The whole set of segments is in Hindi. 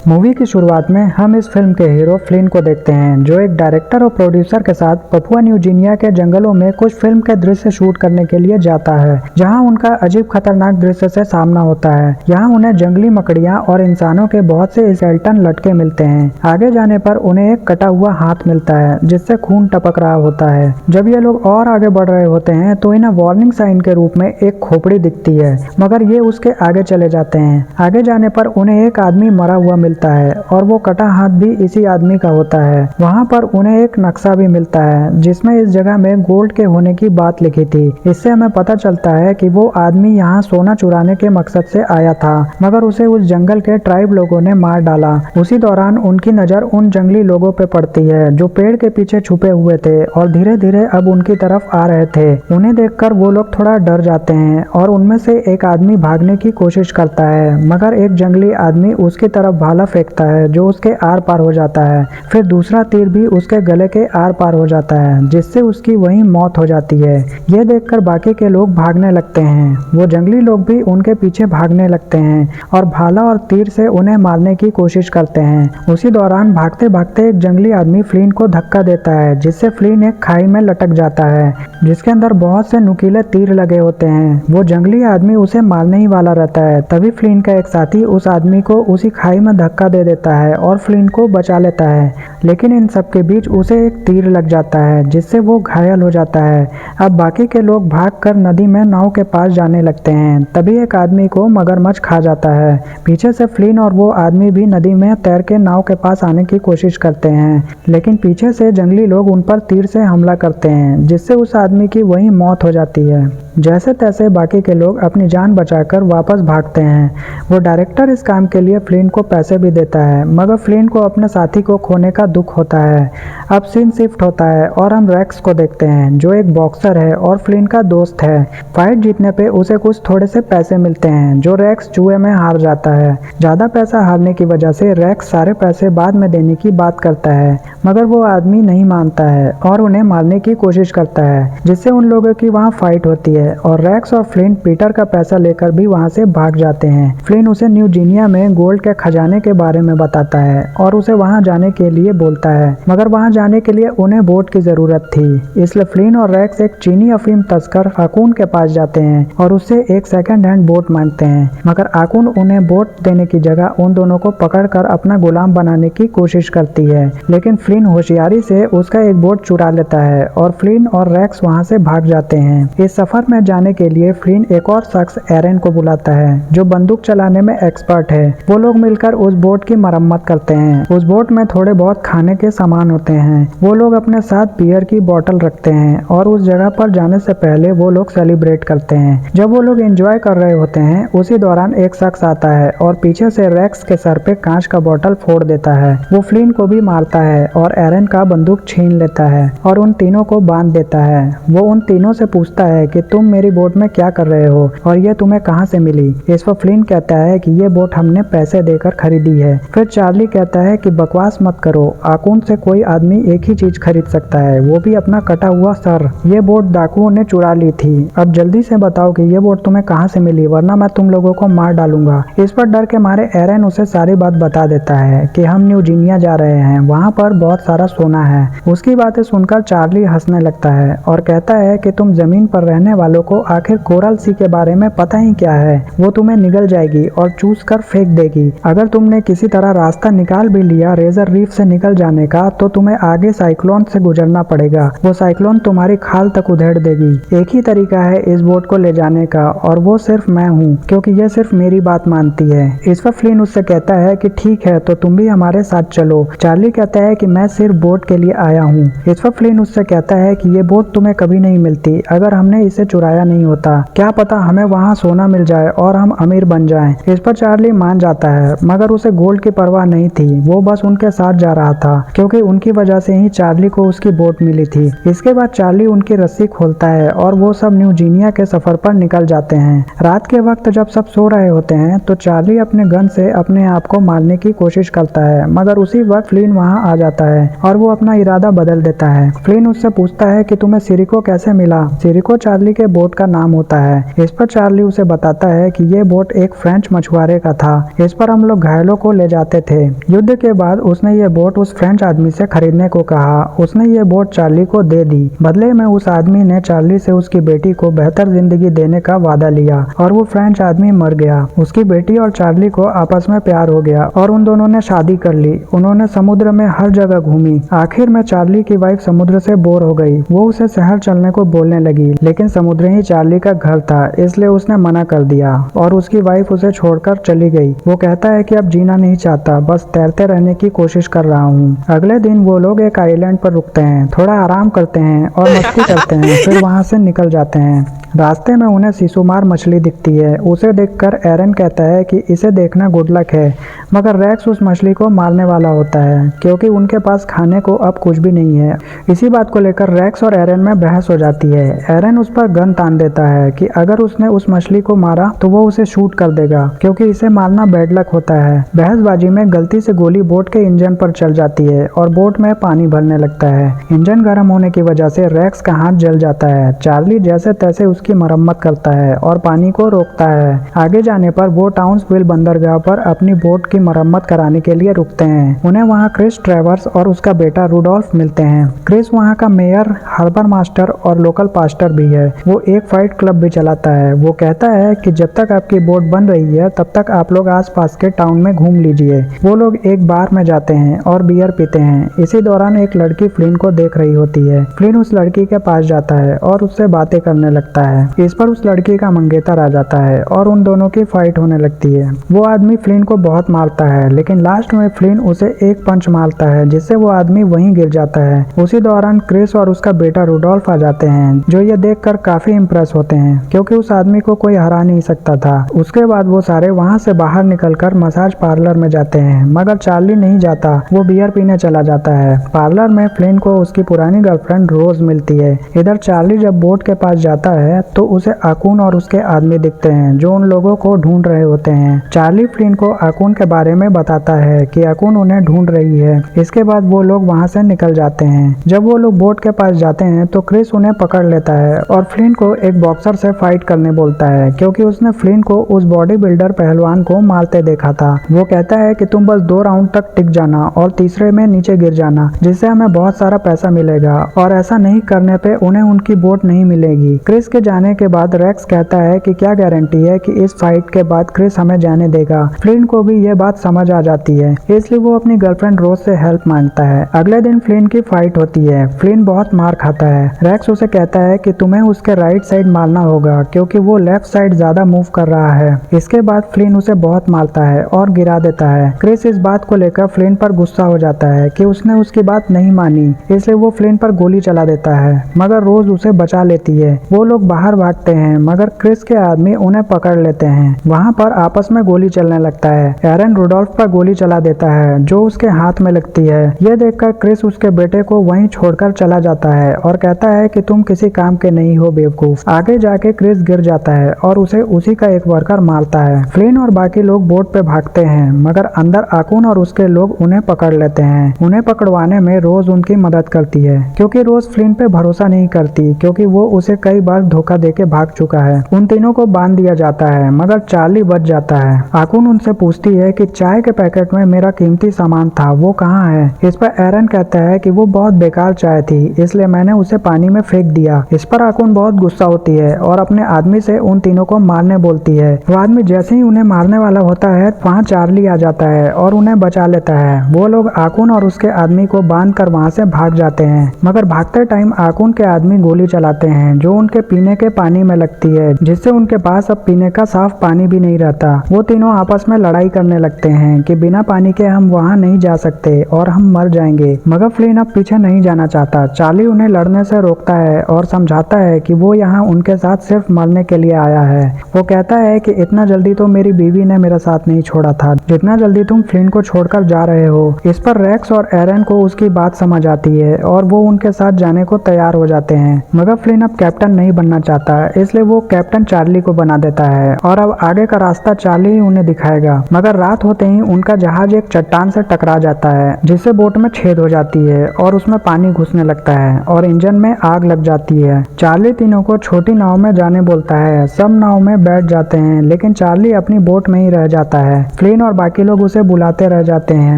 मूवी की शुरुआत में हम इस फिल्म के हीरो फ्लिन को देखते हैं, जो एक डायरेक्टर और प्रोड्यूसर के साथ पपुआ न्यू गिनिया के जंगलों में कुछ फिल्म के दृश्य शूट करने के लिए जाता है, जहां उनका अजीब खतरनाक दृश्य से सामना होता है। यहां उन्हें जंगली मकड़ियां और इंसानों के बहुत से स्केलेटन लटके मिलते हैं। आगे जाने पर उन्हें एक कटा हुआ हाथ मिलता है, जिससे खून टपक रहा होता है। जब ये लोग और आगे बढ़ रहे होते हैं तो इन्हें वार्निंग साइन के रूप में एक खोपड़ी दिखती है, मगर ये उसके आगे चले जाते हैं। आगे जाने पर उन्हें एक आदमी मरा हुआ मिलता है और वो कटा हाथ भी इसी आदमी का होता है। वहाँ पर उन्हें एक नक्शा भी मिलता है, जिसमें इस जगह में गोल्ड के होने की बात लिखी थी। इससे हमें पता चलता है कि वो आदमी यहाँ सोना चुराने के मकसद से आया था, मगर उसे उस जंगल के ट्राइब लोगों ने मार डाला। उसी दौरान उनकी नजर उन जंगली लोगों पे पड़ती है, जो पेड़ के पीछे छुपे हुए थे और धीरे धीरे अब उनकी तरफ आ रहे थे। उन्हें देखकर वो लोग थोड़ा डर जाते हैं और उनमें से एक आदमी भागने की कोशिश करता है, मगर एक जंगली आदमी उसकी तरफ भाला फेंकता है, जो उसके आर पार हो जाता है। फिर दूसरा तीर भी उसके गले के आर पार हो जाता है, जिससे उसकी वहीं मौत हो जाती है। ये देखकर बाकी के लोग भागने लगते हैं। वो जंगली लोग भी उनके पीछे भागने लगते हैं और भाला और तीर से उन्हें मारने की कोशिश करते हैं। उसी दौरान भागते भागते एक जंगली आदमी फ्लिन को धक्का देता है, जिससे फ्लिन एक खाई में लटक जाता है, जिसके अंदर बहुत से नुकीले तीर लगे होते हैं। वो जंगली आदमी उसे मारने ही वाला रहता है। तभी फ्लिन का एक साथी उस आदमी को उसी खाई में धक्का दे देता है और फ्लिन को बचा लेता है, लेकिन इन सब के बीच उसे एक तीर लग जाता है, जिससे वो घायल हो जाता है। अब बाकी के लोग भागकर नदी में नाव के पास जाने लगते हैं। तभी एक आदमी को मगरमच्छ खा जाता है। पीछे से फ्लिन और वो आदमी भी नदी में तैर के नाव के पास आने की कोशिश करते हैं, लेकिन पीछे से जंगली लोग उन पर तीर से हमला करते हैं, जिससे उस आदमी की वहीं मौत हो जाती है। जैसे तैसे बाकी के लोग अपनी जान बचाकर वापस भागते हैं। वो डायरेक्टर इस काम के लिए फ्लिन को पैसे भी देता है, मगर फ्लिन को अपने साथी को खोने का दुख होता है। अब सीन शिफ्ट होता है और हम रेक्स को देखते हैं, जो एक बॉक्सर है और फ्लिन का दोस्त है। फाइट जीतने पे उसे कुछ थोड़े से पैसे मिलते हैं, जो रेक्स जुए में हार जाता है। ज्यादा पैसा हारने की वजह से रेक्स सारे पैसे बाद में देने की बात करता है, मगर वो आदमी नहीं मानता है और उन्हें मारने की कोशिश करता है, जिससे उन लोगों की वहाँ फाइट होती है और रेक्स और फ्लिन पीटर का पैसा लेकर भी वहाँ से भाग जाते हैं। फ्लिन उसे न्यू गिनिया में गोल्ड के खजाने के बारे में बताता है और उसे वहां जाने के लिए बोलता है, मगर वहां जाने के लिए उन्हें बोट की जरूरत थी। इसलिए फ्लिन और रेक्स एक चीनी अफीम तस्कर आकुन के पास जाते हैं और उससे एक सेकंड हैंड बोट मांगते हैं, मगर आकुन उन्हें बोट देने की जगह उन दोनों को पकड़कर अपना गुलाम बनाने की कोशिश करती है। लेकिन फ्लिन होशियारी से उसका एक बोट चुरा लेता है और फ्लिन और रेक्स वहां से भाग जाते हैं। इस सफर में जाने के लिए फ्लिन एक और शख्स एरन को बुलाता है, जो बंदूक चलाने में एक्सपर्ट है। वो लोग मिलकर उस बोट की मरम्मत करते हैं। उस बोट में थोड़े बहुत खाने के सामान होते हैं। वो लोग अपने साथ बियर की बोतल रखते हैं और उस जगह पर जाने से पहले वो लोग सेलिब्रेट करते हैं। जब वो लोग एंजॉय कर रहे होते हैं, उसी दौरान एक शख्स आता है और पीछे से रेक्स के सर पे कांच का बोतल फोड़ देता है। वो फ्लिन को भी मारता है और एरन का बंदूक छीन लेता है और उन तीनों को बांध देता है। वो उन तीनों से पूछता है कि तुम मेरी बोट में क्या कर रहे हो और ये तुम्हें कहाँ से मिली। इस पर फ्लिन कहता है कि ये बोट हमने पैसे देकर खरीदी है। फिर चार्ली कहता है कि बकवास मत करो, आकुन से कोई आदमी एक ही चीज खरीद सकता है, वो भी अपना कटा हुआ सर। ये बोट डाकुओं ने चुरा ली थी। अब जल्दी से बताओ कि ये बोट तुम्हें कहाँ से मिली, वरना मैं तुम लोगों को मार डालूंगा। इस पर डर के मारे एरन उसे सारी बात बता देता है कि हम न्यू गिनिया जा रहे हैं, वहाँ पर बहुत सारा सोना है। उसकी बातें सुनकर चार्ली हंसने लगता है और कहता है कि तुम जमीन पर रहने वालों को आखिर कोरल सी के बारे में पता ही क्या है। वो तुम्हें निगल जाएगी और चूस कर फेंक देगी। अगर तुमने किसी तरह रास्ता निकाल भी लिया रेजर रीफ से निकल जाने का, तो तुम्हें आगे साइक्लोन से गुजरना पड़ेगा। वो साइक्लोन तुम्हारी खाल तक उधेड़ देगी। एक ही तरीका है इस बोट को ले जाने का, और वो सिर्फ मैं हूँ, क्योंकि ये सिर्फ मेरी बात मानती है। इस पर फ्लिन उससे कहता है कि ठीक है, तो तुम भी हमारे साथ चलो। चार्ली कहता है कि मैं सिर्फ बोट के लिए आया हूँ। इस पर फ्लिन उससे कहता है कि ये बोट तुम्हें कभी नहीं मिलती अगर हमने इसे चुराया नहीं होता। क्या पता हमें वहाँ सोना मिल जाए और हम अमीर बन जाएं। इस पर चार्ली मान जाता है, मगर उसे गोल्ड की परवाह नहीं थी। वो बस उनके साथ जा रहा था, क्योंकि उनकी वजह से ही चार्ली को उसकी बोट मिली थी। इसके बाद चार्ली उनकी रस्सी खोलता है और वो सब न्यू गिनिया के सफर पर निकल जाते हैं। रात के वक्त जब सब सो रहे होते हैं, तो चार्ली अपने गन से अपने आप को मारने की कोशिश करता है, मगर उसी वक्त फ्लिन वहाँ आ जाता है और वो अपना इरादा बदल देता है। फ्लिन उससे पूछता है कि तुम्हें सिरिको कैसे मिला। सिरिको चार्ली के बोट का नाम होता है। इस पर चार्ली उसे बताता है कि ये बोट एक फ्रेंच मछुआरे का था। इस पर हम लोग घायलों को ले जाते थे। युद्ध के बाद उसने ये बोट उस फ्रेंच आदमी से खरीदने को कहा। उसने ये बोट चार्ली को दे दी। बदले में उस आदमी ने चार्ली से उसकी बेटी को बेहतर जिंदगी देने का वादा लिया और वो फ्रेंच आदमी मर गया। उसकी बेटी और चार्ली को आपस में प्यार हो गया और उन दोनों ने शादी कर ली। उन्होंने समुद्र में हर जगह घूमी। आखिर में चार्ली की वाइफ समुद्र से बोर हो गई। वो उसे शहर चलने को बोलने लगी, लेकिन समुद्र ही चार्ली का घर था, इसलिए उसने मना कर दिया और उसकी वाइफ उसे छोड़कर चली गई। वो कहता है कि अब जीना नहीं चाहता, बस तैरते रहने की कोशिश कर रहा हूँ। अगले दिन वो लोग एक आइलैंड पर रुकते हैं, थोड़ा आराम करते हैं और मस्ती करते हैं, फिर वहाँ से निकल जाते हैं। रास्ते में उन्हें शिशुमार मछली दिखती है। उसे देखकर एरन कहता है कि इसे देखना गुड लक है, मगर रैक्स उस मछली को मारने वाला होता है क्योंकि उनके पास खाने को अब कुछ भी नहीं है। इसी बात को लेकर रैक्स और एरन में बहस हो जाती है। एरन उस पर गन तान देता है कि अगर उसने उस मछली को मारा तो वो उसे शूट कर देगा क्योंकि इसे मारना बैड लक होता है। बहसबाजी में गलती से गोली बोट के इंजन पर चल जाती है और बोट में पानी भरने लगता है। इंजन गर्म होने की वजह से रैक्स का हाथ जल जाता है। चार्ली जैसे तैसे उसकी मरम्मत करता है और पानी को रोकता है। आगे जाने पर वो टाउन्सविल बंदरगाह पर अपनी बोट की मरम्मत कराने के लिए रुकते हैं। उन्हें वहाँ क्रिस ट्रेवर्स और उसका बेटा रूडोल्फ मिलते हैं। क्रिस वहाँ का मेयर, हार्बर मास्टर और लोकल पास्टर भी है। वो एक फाइट क्लब भी चलाता है। वो कहता है कि जब तक आपकी बोट बन रही है तब तक आप लोग आसपास के टाउन में घूम लीजिए। वो लोग एक बार में जाते हैं और बियर पीते हैं। इसी दौरान एक लड़की फ्लिन को देख रही होती है। फ्लिन उस लड़की के पास जाता है और उससे बातें करने लगता है। इस पर उस लड़की का मंगेतर आ जाता है और उन दोनों की फाइट होने लगती है। वो आदमी फ्लिन को बहुत मारता है, लेकिन लास्ट में फ्लिन उसे एक पंच मारता है जिससे वो आदमी वहीं गिर जाता है। उसी दौरान क्रिस और उसका बेटा रूडोल्फ आ जाते हैं, जो ये देखकर काफी इम्प्रेस होते हैं क्योंकि उस आदमी को कोई हरा नहीं सकता था। उसके बाद वो सारे वहाँ से बाहर निकलकर मसाज पार्लर में जाते हैं, मगर चार्ली नहीं जाता। वो बियर पीने चला जाता है। पार्लर में फ्लिन को उसकी पुरानी गर्लफ्रेंड रोज मिलती है। इधर चार्ली जब बोट के पास जाता है तो उसे आकुन और उसके आदमी दिखते हैं जो उन लोगों को ढूंढ रहे होते हैं। चार्ली फ्लिन को आकुन के बारे में बताता है कि आकुन उन्हें ढूंढ रही है। इसके बाद वो लोग वहाँ से निकल जाते हैं। जब वो लोग बोट के पास जाते हैं तो क्रिस उन्हें पकड़ लेता है और फ्लिन को एक बॉक्सर से फाइट करने बोलता है क्योंकि उसने फ्लिन को उस बॉडी बिल्डर पहलवान को मारते देखा था। वो कहता है कि तुम बस 2 राउंड तक टिक जाना और तीसरे में नीचे गिर जाना, जिससे हमें बहुत सारा पैसा मिलेगा, और ऐसा नहीं करने पे उन्हें उनकी बोट नहीं मिलेगी। क्रिस के जाने के बाद रैक्स कहता है कि क्या गारंटी है कि इस फाइट के बाद क्रिस हमें जाने देगा। फ्लिन को भी ये बात समझ आ जाती है, इसलिए वो अपनी गर्लफ्रेंड रोज से हेल्प मांगता है। अगले दिन फ्लिन की फाइट होती है। फ्लिन बहुत मार खाता है। रैक्स उसे कहता है कि तुम्हें उसके राइट साइड मारना होगा क्योंकि वो लेफ्ट साइड ज्यादा मूव कर रहा है। इसके बाद फ्लिन उसे बहुत मारता है और गिरा देता है। क्रिस इस बात को लेकर फ्लिन पर गुस्सा हो जाता है कि उसने उसकी बात नहीं मानी, इसलिए वो फ्लिन पर गोली चला देता है, मगर रोज उसे बचा लेती है। वो लोग बाहर भागते हैं, मगर क्रिस के आदमी उन्हें पकड़ लेते हैं। वहाँ पर आपस में गोली चलने लगता है। एरन रूडोल्फ पर गोली चला देता है जो उसके हाथ में लगती है। यह देखकर क्रिस उसके बेटे को वहीं छोड़कर चला जाता है और कहता है कि तुम किसी काम के नहीं हो बेवकूफ। आगे जाके क्रिस गिर जाता है और उसे उसी का एक वर्कर मारता है। फ्लिन और बाकी लोग बोट पे भागते हैं, मगर अंदर आकुन और उसके लोग उन्हें पकड़ लेते हैं। उन्हें पकड़वाने में रोज उनकी मदद करती है क्योंकि रोज फ्लिन पे भरोसा नहीं करती क्योंकि वो उसे कई बार धोखा देके भाग चुका है। उन तीनों को बांध दिया जाता है, मगर चार्ली बच जाता है। आकुन उनसे पूछती है कि चाय के पैकेट में मेरा कीमती सामान था, वो कहाँ है। इस पर एरन कहता है कि वो बहुत बेकार चाय थी, इसलिए मैंने उसे पानी में फेंक दिया। इस पर आकुन बहुत गुस्सा होती है और अपने आदमी से उन तीनों को मारने बोलती है। वो आदमी जैसे ही उन्हें मारने वाला होता है वहाँ चार्ली आ जाता है और उन्हें बचा लेता है। वो लोग आकुन और उसके आदमी को बांध कर वहाँ से भाग जाते हैं, मगर भागते टाइम आकुन के आदमी गोली चलाते हैं जो उनके पीने के पानी में लगती है, जिससे उनके पास अब पीने का साफ पानी भी नहीं रहता। वो तीनों आपस में लड़ाई करने लगते हैं कि बिना पानी के हम वहाँ नहीं जा सकते और हम मर जाएंगे, मगर फ्लिन अब पीछे नहीं जाना चाहता। चार्ली उन्हें लड़ने से रोकता है और समझाता है कि वो यहाँ उनके साथ सिर्फ मरने के लिए आया है। वो कहता है कि इतना जल्दी तो मेरी बीवी ने मेरा साथ नहीं छोड़ा था जितना जल्दी तुम फ्लिन को छोड़कर जा रहे हो। इस पर रैक्स और एरन को उसकी बात समझ आती है और वो उनके साथ जाने को तैयार हो जाते हैं, मगर फ्लिन अब कैप्टन नहीं बनना चाहता, इसलिए वो कैप्टन चार्ली को बना देता है और अब आगे का रास्ता चार्ली ही उन्हें दिखाएगा। मगर रात होते ही उनका जहाज एक चट्टान से टकरा जाता है, जिससे बोट में छेद हो जाती है और उसमें पानी घुसने लगता है और इंजन में आग लग जाती है। चार्ली तीनों को छोटी नाव में जाने बोलता है। सब नाव में बैठ जाते हैं, लेकिन चार्ली अपनी बोट में ही रह जाता है। फ्लिन फ्लिन और बाकी लोग उसे बुलाते रह जाते हैं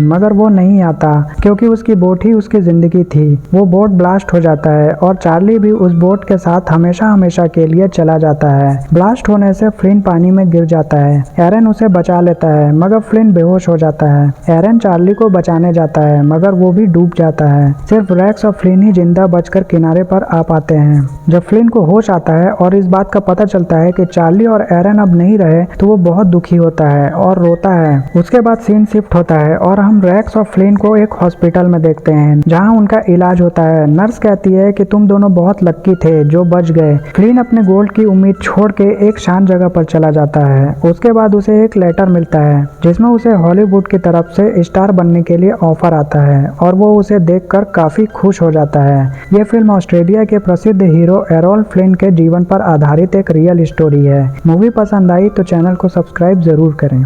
मगर वो नहीं आता क्योंकि उसकी बोट ही उसकी जिंदगी थी। वो बोट ब्लास्ट हो जाता है और चार्ली भी उस बोट के साथ हमेशा हमेशा के लिए चला जाता है। ब्लास्ट होने से फ्लिन पानी में गिर जाता है। एरन उसे बचा लेता है मगर फ्लिन बेहोश हो जाता है। एरन चार्ली को बचाने जाता है मगर वो भी डूब जाता है। सिर्फ रेक्स और फ्लिन ही जिंदा बचकर किनारे पर आ पाते हैं। जब फ्लिन को होश आता है और इस बात का पता चलता है कि चार्ली और एरन अब नहीं रहे तो वो बहुत दुखी होता है और रोता है। उसके बाद सीन शिफ्ट होता है और हम रेक्स और फ्लिन को एक हॉस्पिटल में देखते हैं जहां उनका इलाज होता है। नर्स कहती है कि तुम दोनों बहुत लक्की थे जो बच गए। फ्लिन अपने गोल्ड की उम्मीद छोड़ के एक शांत जगह पर चला जाता है। उसके बाद उसे एक लेटर मिलता है जिसमें उसे हॉलीवुड की तरफ से स्टार बनने के लिए ऑफर आता है और वो उसे देखकर काफी खुश हो जाता है। ये फिल्म ऑस्ट्रेलिया के प्रसिद्ध हीरो एरोल फ्लिन के जीवन पर आधारित एक रियल स्टोरी है। मूवी पसंद आई तो चैनल को सब्सक्राइब जरूर करें।